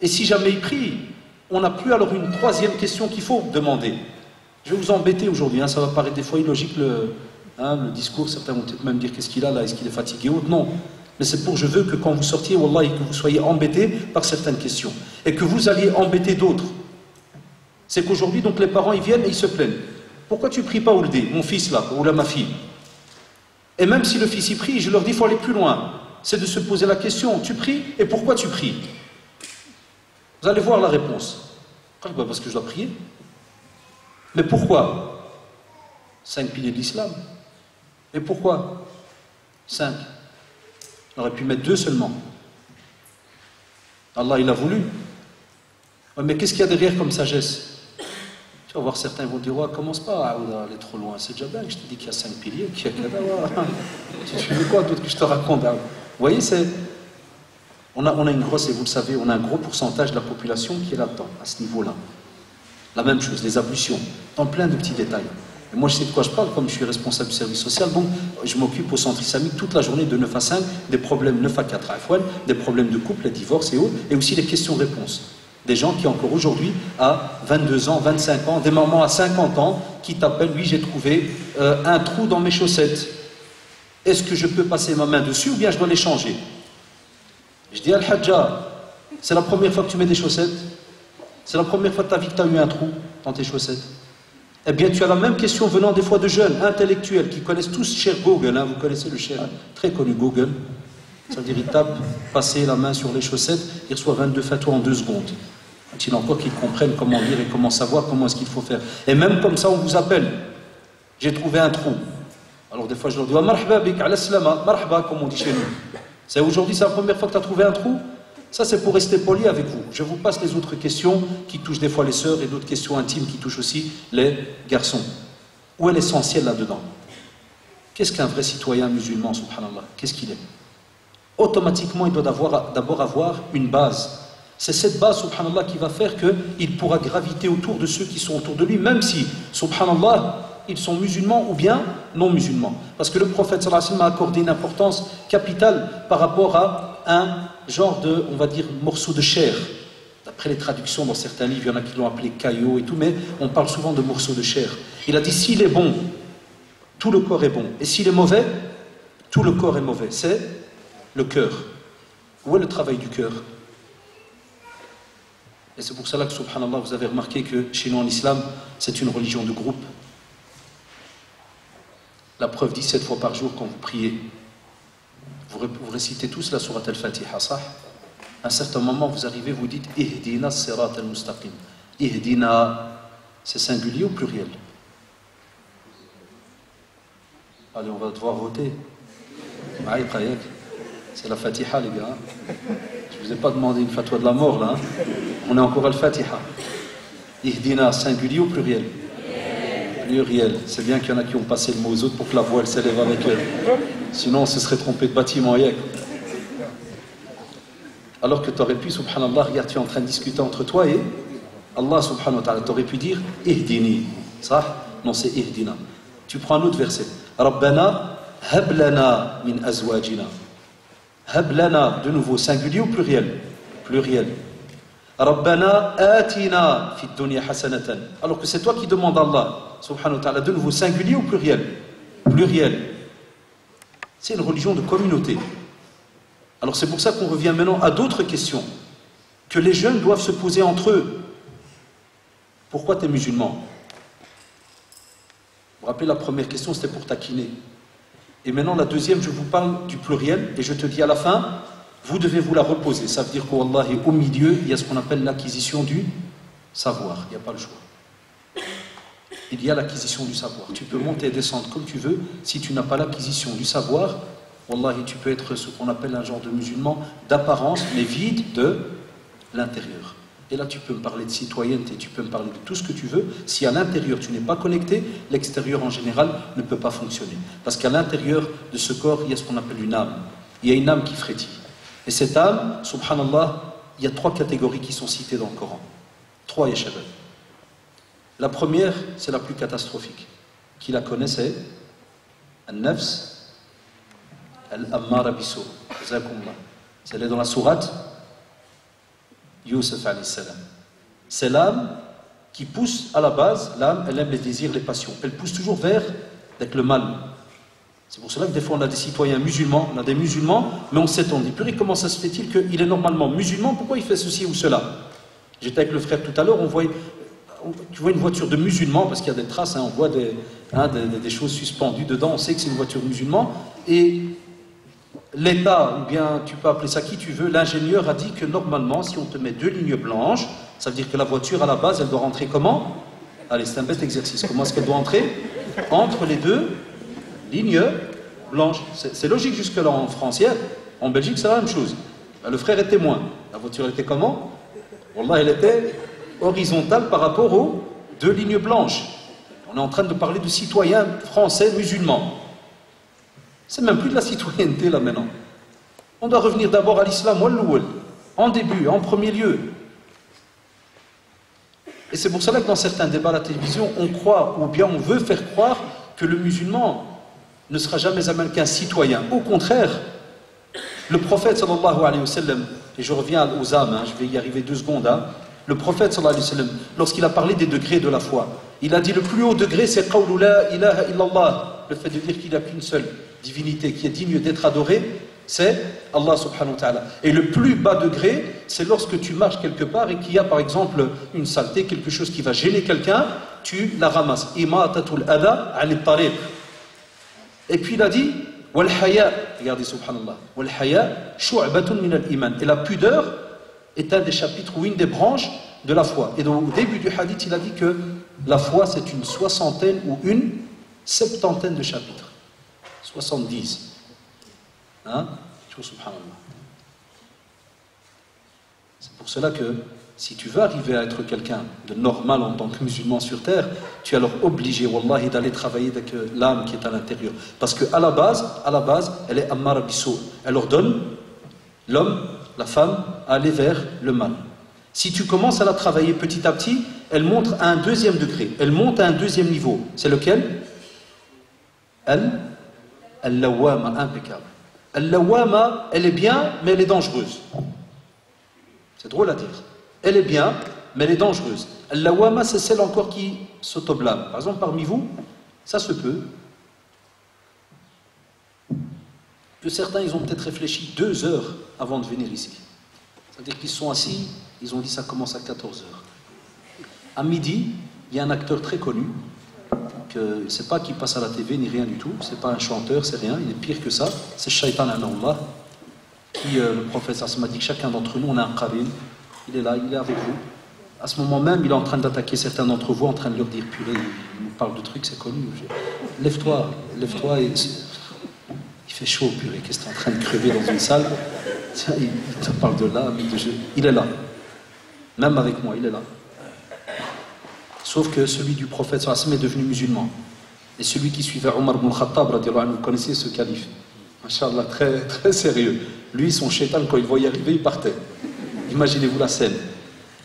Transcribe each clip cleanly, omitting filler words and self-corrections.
Et si jamais il prie, on n'a plus alors une troisième question qu'il faut demander. Je vais vous embêter aujourd'hui, hein, ça va paraître des fois illogique le discours, certains vont peut-être même dire qu'est-ce qu'il a là, est-ce qu'il est fatigué ou non. Mais c'est pour, je veux que quand vous sortiez, Wallah, que vous soyez embêtés par certaines questions. Et que vous alliez embêter d'autres. C'est qu'aujourd'hui, donc les parents, ils viennent et ils se plaignent. Pourquoi tu pries pas Ouldé, mon fils là, ou là ma fille? Et même si le fils y prie, je leur dis, il faut aller plus loin. C'est de se poser la question, tu pries et pourquoi tu pries? Vous allez voir la réponse. Parce que je dois prier. Mais pourquoi? 5 piliers de l'islam. Et pourquoi 5? On aurait pu mettre 2 seulement. Allah, il a voulu. Ouais, mais qu'est-ce qu'il y a derrière comme sagesse? Tu vas voir, certains vont dire, ouais, commence pas à aller trop loin. C'est déjà bien que je te dis qu'il y a 5 piliers, qu'il y a tu veux quoi d'autre que je te raconte? Vous voyez, on a une grosse, et vous le savez, on a un gros pourcentage de la population qui est là-dedans, à ce niveau-là. La même chose, les ablutions, dans plein de petits détails. Et moi, je sais de quoi je parle, comme je suis responsable du service social, donc je m'occupe au centre islamique toute la journée de 9 à 5, des problèmes 9 à 4 à Afouane, des problèmes de couple, les divorces et autres, et aussi les questions-réponses. Des gens qui encore aujourd'hui, à 22 ans, 25 ans, des mamans à 50 ans, qui t'appellent, oui, j'ai trouvé un trou dans mes chaussettes. Est-ce que je peux passer ma main dessus ou bien je dois les changer? Je dis, Al-Hajja, c'est la première fois que tu mets des chaussettes? C'est la première fois de ta vie que tu as eu un trou dans tes chaussettes? Eh bien, tu as la même question venant des fois de jeunes, intellectuels, qui connaissent tous cher Google, hein, vous connaissez le cher, très connu Google. Ça veut dire, il tape, passer la main sur les chaussettes, il reçoit 22 fatwas en 2 secondes. Faut-il encore qu'ils comprennent comment lire et comment savoir, comment est-ce qu'il faut faire. Et même comme ça, on vous appelle. J'ai trouvé un trou. Alors des fois, je leur dis, marhaba bik, ala slama, marhaba, comme on dit chez nous. C'est aujourd'hui, c'est la première fois que tu as trouvé un trou? Ça, c'est pour rester poli avec vous. Je vous passe les autres questions qui touchent des fois les sœurs et d'autres questions intimes qui touchent aussi les garçons. Où est l'essentiel là-dedans? Qu'est-ce qu'un vrai citoyen musulman, subhanallah? Qu'est-ce qu'il est? Automatiquement, il doit d'abord avoir une base. C'est cette base, subhanallah, qui va faire qu'il pourra graviter autour de ceux qui sont autour de lui, même si, subhanallah, ils sont musulmans ou bien non musulmans. Parce que le prophète sallallahu alayhi wa sallam a accordé une importance capitale par rapport à un genre de, on va dire, morceau de chair. D'après les traductions dans certains livres, il y en a qui l'ont appelé caillot et tout, mais on parle souvent de morceau de chair. Il a dit, s'il est bon, tout le corps est bon. Et s'il est mauvais, tout le corps est mauvais. C'est le cœur. Où est le travail du cœur? Et c'est pour cela que, subhanallah, vous avez remarqué que chez nous en islam, c'est une religion de groupe. La preuve, 17 fois par jour quand vous priez. Vous récitez tous la sourate al-Fatiha, sah? À un certain moment, vous arrivez, vous dites Ihdina sirat al-mustaqim. Ihdina, c'est singulier ou pluriel? Allez, on va devoir voter. C'est la Fatiha, les gars. Je ne vous ai pas demandé une fatwa de la mort, là. On est encore al-Fatiha. Ihdina, singulier ou pluriel? Pluriel. C'est bien qu'il y en a qui ont passé le mot aux autres pour que la voix elle s'élève avec eux. Sinon, on se serait trompé de bâtiment hier. Alors que tu aurais pu, subhanallah, regarde, tu es en train de discuter entre toi et Allah, subhanahu wa ta'ala. Tu aurais pu dire Ihdini. Ça? Non, c'est Ihdina. Tu prends un autre verset. Rabbana hablana min azwajina. Hablana, de nouveau, singulier ou pluriel? Pluriel. Rabbana atina fi dunya hasanatan. Alors que c'est toi qui demandes à Allah, subhanahu wa ta'ala, de nouveau, singulier ou pluriel? Pluriel. C'est une religion de communauté. Alors c'est pour ça qu'on revient maintenant à d'autres questions que les jeunes doivent se poser entre eux. Pourquoi tu es musulman? Vous vous rappelez, la première question, c'était pour taquiner. Et maintenant, la deuxième, je vous parle du pluriel, et je te dis à la fin, vous devez vous la reposer. Ça veut dire qu'Allah est au milieu, il y a ce qu'on appelle l'acquisition du savoir. Il n'y a pas le choix. Il y a l'acquisition du savoir. Tu peux monter et descendre comme tu veux. Si tu n'as pas l'acquisition du savoir, wallahi, tu peux être ce qu'on appelle un genre de musulman d'apparence, mais vide de l'intérieur. Et là, tu peux me parler de citoyenneté, tu peux me parler de tout ce que tu veux. Si à l'intérieur, tu n'es pas connecté, l'extérieur en général ne peut pas fonctionner. Parce qu'à l'intérieur de ce corps, il y a ce qu'on appelle une âme. Il y a une âme qui frétille. Et cette âme, subhanallah, il y a 3 catégories qui sont citées dans le Coran. 3, ya shabab. La première, c'est la plus catastrophique. Qui la connaît, c'est Al-Nafs Al-Ammara Bisso. C'est elle dans la sourate Youssef alayhi salam. C'est l'âme qui pousse à la base, l'âme, elle aime les désirs, les passions. Elle pousse toujours vers le mal. C'est pour cela que des fois on a des citoyens musulmans, on a des musulmans, mais on s'étend. On dit, purée, comment ça se fait-il qu'il est normalement musulman, pourquoi il fait ceci ou cela? J'étais avec le frère tout à l'heure, tu vois une voiture de musulman, parce qu'il y a des traces, on voit des choses suspendues dedans, on sait que c'est une voiture musulman, et l'État, ou bien tu peux appeler ça qui tu veux, l'ingénieur a dit que normalement, si on te met 2 lignes blanches, ça veut dire que la voiture à la base, elle doit rentrer comment? Allez, c'est un bête exercice. Comment est-ce qu'elle doit entrer? Entre les 2 lignes blanches. C'est logique jusque-là en France. Hier, en Belgique, c'est la même chose. Le frère est témoin. La voiture était comment? Wallah, elle était horizontale par rapport aux 2 lignes blanches. On est en train de parler de citoyens français musulmans. C'est même plus de la citoyenneté là maintenant. On doit revenir d'abord à l'islam, en début, en premier lieu. Et c'est pour cela que dans certains débats à la télévision, on croit, ou bien on veut faire croire que le musulman ne sera jamais amené qu'un citoyen. Au contraire, le prophète sallallahu alayhi wa sallam, et je reviens aux âmes, je vais y arriver 2 secondes, le prophète sallallahu alayhi wa sallam, lorsqu'il a parlé des degrés de la foi, il a dit le plus haut degré c'est qawlu la ilaha illallah, le fait de dire qu'il n'y a qu'une seule divinité qui est digne d'être adorée, c'est Allah subhanahu wa ta'ala. Et le plus bas degré, c'est lorsque tu marches quelque part et qu'il y a par exemple une saleté, quelque chose qui va gêner quelqu'un, tu la ramasses. Imatatul adha al tariq. Et puis il a dit wal haya, regardez subhanallah, wal haya shu'batun min al iman. Et la pudeur est un des chapitres ou une des branches de la foi. Et donc au début du hadith, il a dit que la foi c'est une 60aine ou une 70aine de chapitres. 70. Subhanallah. C'est pour cela que si tu veux arriver à être quelqu'un de normal en tant que musulman sur terre, tu es alors obligé, wallahi, d'aller travailler avec l'âme qui est à l'intérieur. Parce qu'à la base, elle est ammara biso. Elle ordonne l'homme, la femme, à aller vers le mal. Si tu commences à la travailler petit à petit, elle monte à un 2e degré. Elle monte à un 2e niveau. C'est lequel? Al-lawama, impeccable. Al-lawama, elle est bien, mais elle est dangereuse. C'est drôle à dire. Elle est bien, mais elle est dangereuse. Al-lawama, c'est celle encore qui s'autoblâme. Par exemple, parmi vous, ça se peut que certains, ils ont peut-être réfléchi 2 heures avant de venir ici. C'est-à-dire qu'ils sont assis, ils ont dit ça commence à 14 heures. À midi, il y a un acteur très connu, que c'est pas qui passe à la TV ni rien du tout, c'est pas un chanteur, c'est rien, il est pire que ça, c'est Shaitan Allah, qui, le prophète m'a dit que chacun d'entre nous, on a un qarin, il est là, il est avec vous. À ce moment même, il est en train d'attaquer certains d'entre vous, en train de leur dire, purée, il nous parle de trucs, c'est connu. Lève-toi, et... il fait chaud, purée, qu'est-ce que tu es en train de crever dans une salle? Tiens, il te parle de là, il est là. Même avec moi, il est là. Sauf que celui du prophète sallallahu est devenu musulman. Et celui qui suivait Omar ibn Khattab, vous connaissez ce calife. Inch'Allah, très, très sérieux. Lui, son shaitan, quand il voyait arriver, il partait. Imaginez-vous la scène.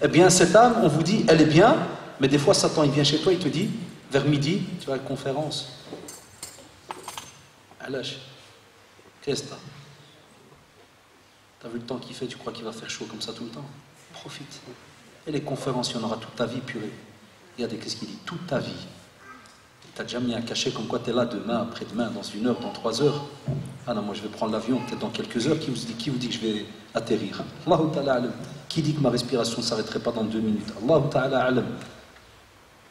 Eh bien, cette âme, on vous dit, elle est bien, mais des fois, Satan, il vient chez toi, il te dit, vers midi, tu as une conférence. Alash, qu'est-ce que t'as? T'as vu le temps qu'il fait, tu crois qu'il va faire chaud comme ça tout le temps? Profite. Et les conférences, il y en aura toute ta vie, purée. Regardez, qu'est-ce qu'il dit? Toute ta vie. T'as déjà mis un cachet comme quoi tu es là demain, après-demain, dans 1 heure, dans 3 heures. Ah non, moi je vais prendre l'avion peut-être dans quelques heures. Qui vous dit que je vais atterrir? Allahu ta'ala alam. Qui dit que ma respiration ne s'arrêterait pas dans 2 minutes? Allahu ta'ala alam.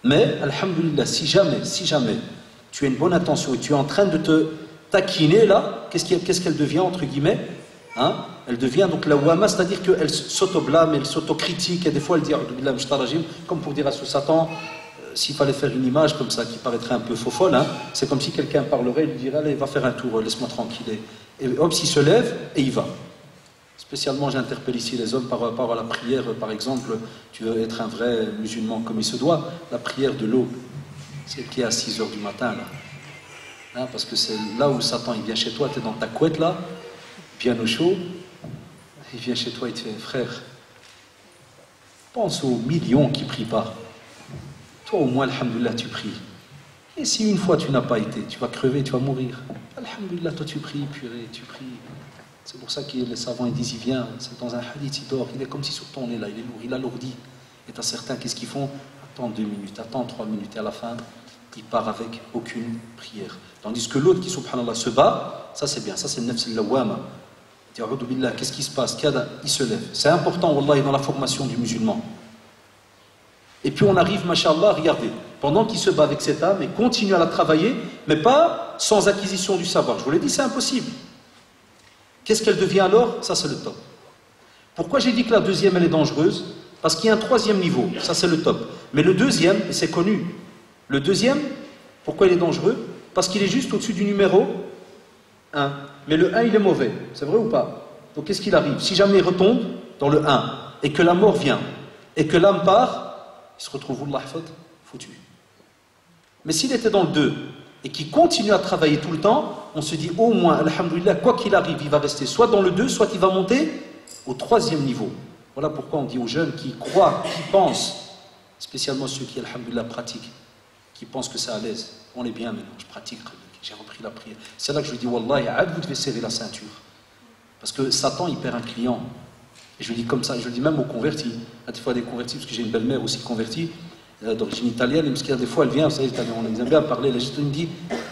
Mais, alhamdulillah, si jamais tu as une bonne intention et tu es en train de te taquiner là, qu'est-ce qu'elle devient entre guillemets? Elle devient donc la wama, c'est-à-dire qu'elle s'auto-blâme, elle s'autocritique, et des fois elle dit comme pour dire à ce Satan, s'il fallait faire une image comme ça qui paraîtrait un peu faux-folle, c'est comme si quelqu'un parlerait, il lui dirait allez, va faire un tour, laisse-moi tranquille. Et hop, s'il se lève, et il va. Spécialement, j'interpelle ici les hommes par rapport à la prière, par exemple, tu veux être un vrai musulman comme il se doit, la prière de l'aube, celle qui est à 6 heures du matin, là. Parce que c'est là où Satan il vient chez toi, tu es dans ta couette là, bien au chaud, il vient chez toi et te fait frère, pense aux millions qui ne prient pas. Toi au moins, alhamdoulilah, tu pries. Et si une fois tu n'as pas été, tu vas crever, tu vas mourir. Alhamdoulilah, toi tu pries, purée, tu pries. C'est pour ça que les savants ils disent, il vient, c'est dans un hadith, il dort, il est comme si sur ton nez là, il est lourd, il alourdit. Et t'as certains, qu'est-ce qu'ils font? Attends 2 minutes, attends 3 minutes, et à la fin, il part avec aucune prière. Tandis que l'autre qui, subhanallah, se bat, ça c'est bien, ça c'est le nafs al-lawwama. Qu'est-ce qui se passe? Il se lève. C'est important, wallah, dans la formation du musulman. Et puis on arrive, mashallah, regardez, pendant qu'il se bat avec cette âme, et continue à la travailler, mais pas sans acquisition du savoir. Je vous l'ai dit, c'est impossible. Qu'est-ce qu'elle devient alors? Ça c'est le top. Pourquoi j'ai dit que la deuxième elle est dangereuse? Parce qu'il y a un troisième niveau, ça c'est le top. Mais le deuxième, et c'est connu, le deuxième, pourquoi il est dangereux? Parce qu'il est juste au-dessus du numéro 1. Mais le 1 il est mauvais, c'est vrai ou pas? Donc qu'est-ce qu'il arrive? Si jamais il retombe dans le 1, et que la mort vient, et que l'âme part, il se retrouve foutu. Mais s'il était dans le 2 et qu'il continue à travailler tout le temps, on se dit au moins, alhamdoulilah, quoi qu'il arrive, il va rester soit dans le 2, soit il va monter au troisième niveau. Voilà pourquoi on dit aux jeunes qui croient, qui pensent, spécialement ceux qui, alhamdoulilah, pratiquent, qui pensent que c'est à l'aise. On est bien maintenant, je pratique, j'ai repris la prière. C'est là que je lui dis, Wallah, vous devez serrer la ceinture. Parce que Satan, il perd un client. Et je le dis comme ça, je le dis même aux convertis. Des fois, des convertis, parce que j'ai une belle-mère aussi convertie, d'origine italienne, et parce qu'il y a des fois, elle vient, vous savez, on aime bien parler, elle me dit,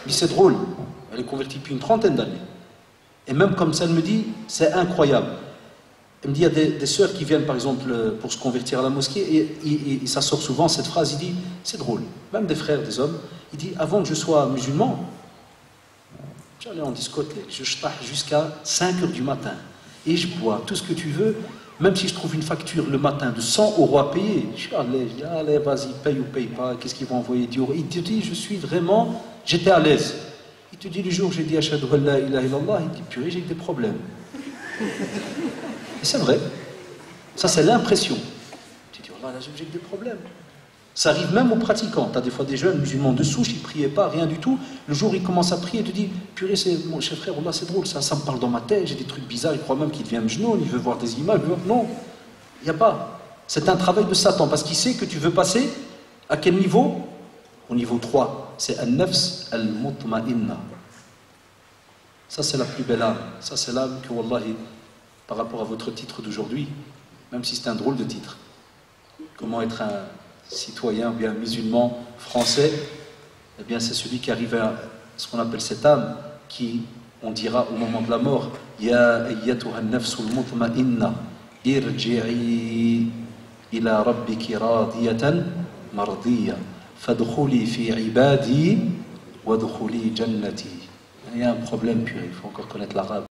c'est drôle, elle est convertie depuis une trentaine d'années. Et même comme ça, elle me dit, c'est incroyable. Elle me dit, il y a des sœurs qui viennent, par exemple, pour se convertir à la mosquée, et ça sort souvent, cette phrase, il dit, c'est drôle, même des frères, des hommes, il dit, avant que je sois musulman, j'allais en discothèque, je stah jusqu'à 5 heures du matin. Et je bois tout ce que tu veux, même si je trouve une facture le matin de 100 € à payer, je suis à l'aise, je dis allez vas-y, paye ou paye pas, qu'est-ce qu'ils vont envoyer 10 €? Il te dit, j'étais à l'aise. Il te dit, le jour où j'ai dit ashhadu an la ilaha illallah, il dit, purée, j'ai eu des problèmes. Et c'est vrai, ça c'est l'impression. Tu dis, oh là, j'ai eu des problèmes. Ça arrive même aux pratiquants. Tu as des fois des jeunes musulmans de souche, ils ne priaient pas, rien du tout. Le jour où ils commencent à prier, ils te disent, purée, mon cher frère, là c'est drôle, ça me parle dans ma tête, j'ai des trucs bizarres, il croit même qu'il devient mjnoun, il veut voir des images. Non, il n'y a pas. C'est un travail de Satan, parce qu'il sait que tu veux passer à quel niveau? Au niveau 3. C'est al-nafs al-mutma'inna. Ça c'est la plus belle âme. Ça c'est l'âme que, wallahi, par rapport à votre titre d'aujourd'hui, même si c'est un drôle de titre, comment être un citoyen ou bien musulman français, eh bien c'est celui qui arrive à ce qu'on appelle cette âme qui, on dira au moment de la mort, Ya ayyatuha an-nafsul mutma'inna irji'i ila rabbiki radiyatan mardiya fadkhuli fi ibadi wadkhuli jannati. Il y a un problème pur, il faut encore connaître l'arabe.